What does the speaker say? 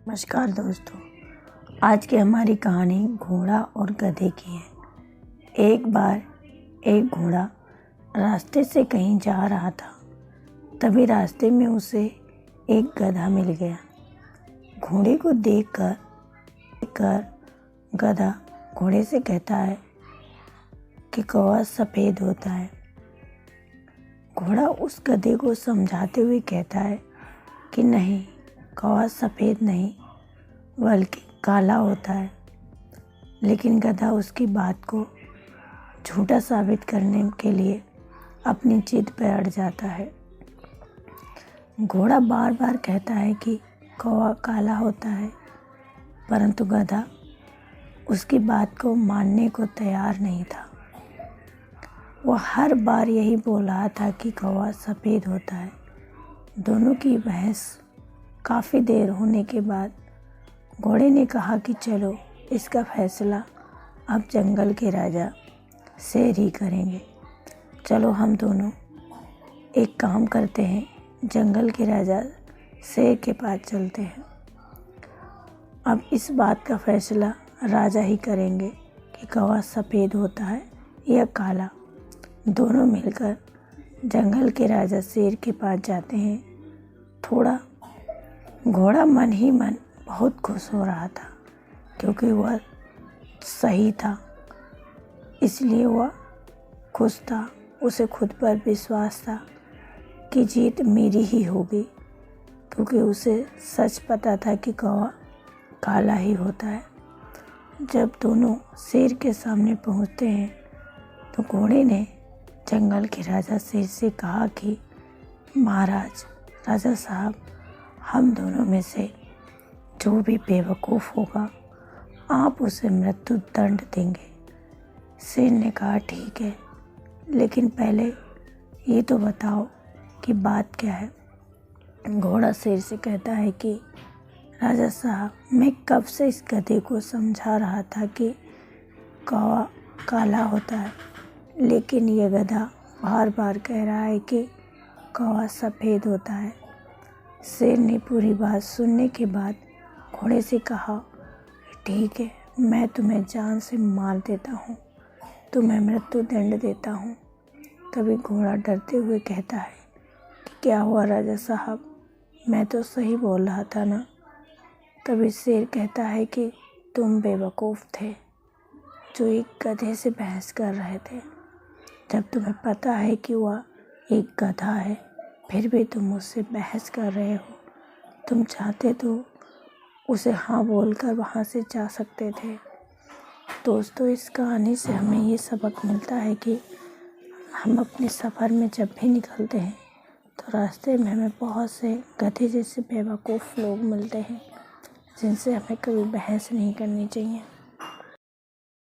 नमस्कार दोस्तों, आज की हमारी कहानी घोड़ा और गधे की है। एक बार एक घोड़ा रास्ते से कहीं जा रहा था। तभी रास्ते में उसे एक गधा मिल गया। घोड़े को देखकर गधा घोड़े से कहता है कि कौवा सफ़ेद होता है। घोड़ा उस गधे को समझाते हुए कहता है कि नहीं, कौवा सफ़ेद नहीं बल्कि काला होता है। लेकिन गधा उसकी बात को झूठा साबित करने के लिए अपनी जिद पर अड़ जाता है। घोड़ा बार बार कहता है कि कौवा काला होता है, परंतु गधा उसकी बात को मानने को तैयार नहीं था। वह हर बार यही बोल रहा था कि कौवा सफ़ेद होता है। दोनों की बहस काफ़ी देर होने के बाद घोड़े ने कहा कि चलो, इसका फैसला अब जंगल के राजा शेर ही करेंगे। चलो हम दोनों एक काम करते हैं, जंगल के राजा शेर के पास चलते हैं। अब इस बात का फैसला राजा ही करेंगे कि कौवा सफ़ेद होता है या काला। दोनों मिलकर जंगल के राजा शेर के पास जाते हैं। थोड़ा घोड़ा मन ही मन बहुत खुश हो रहा था, क्योंकि वह सही था, इसलिए वह खुश था। उसे खुद पर विश्वास था कि जीत मेरी ही होगी, क्योंकि उसे सच पता था कि कौवा काला ही होता है। जब दोनों शेर के सामने पहुंचते हैं तो घोड़े ने जंगल के राजा शेर से कहा कि महाराज, राजा साहब, हम दोनों में से जो भी बेवकूफ़ होगा आप उसे मृत्यु दंड देंगे। शेर ने कहा ठीक है, लेकिन पहले ये तो बताओ कि बात क्या है। घोड़ा शेर से कहता है कि राजा साहब, मैं कब से इस गधे को समझा रहा था कि कौवा काला होता है, लेकिन ये गधा बार बार कह रहा है कि कौवा सफ़ेद होता है। शेर ने पूरी बात सुनने के बाद घोड़े से कहा, ठीक है, मैं तुम्हें जान से मार देता हूँ, तुम्हें मृत्यु दंड देता हूँ। तभी घोड़ा डरते हुए कहता है कि क्या हुआ राजा साहब, मैं तो सही बोल रहा था ना। तभी शेर कहता है कि तुम बेवकूफ़ थे जो एक गधे से बहस कर रहे थे। जब तुम्हें पता है कि वह एक गधा है, फिर भी तुम उससे बहस कर रहे हो। तुम चाहते तो उसे हाँ बोलकर वहाँ से जा सकते थे। दोस्तों, इस कहानी से हमें ये सबक मिलता है कि हम अपने सफ़र में जब भी निकलते हैं तो रास्ते में हमें बहुत से गधे जैसे बेवकूफ़ लोग मिलते हैं, जिनसे हमें कभी बहस नहीं करनी चाहिए।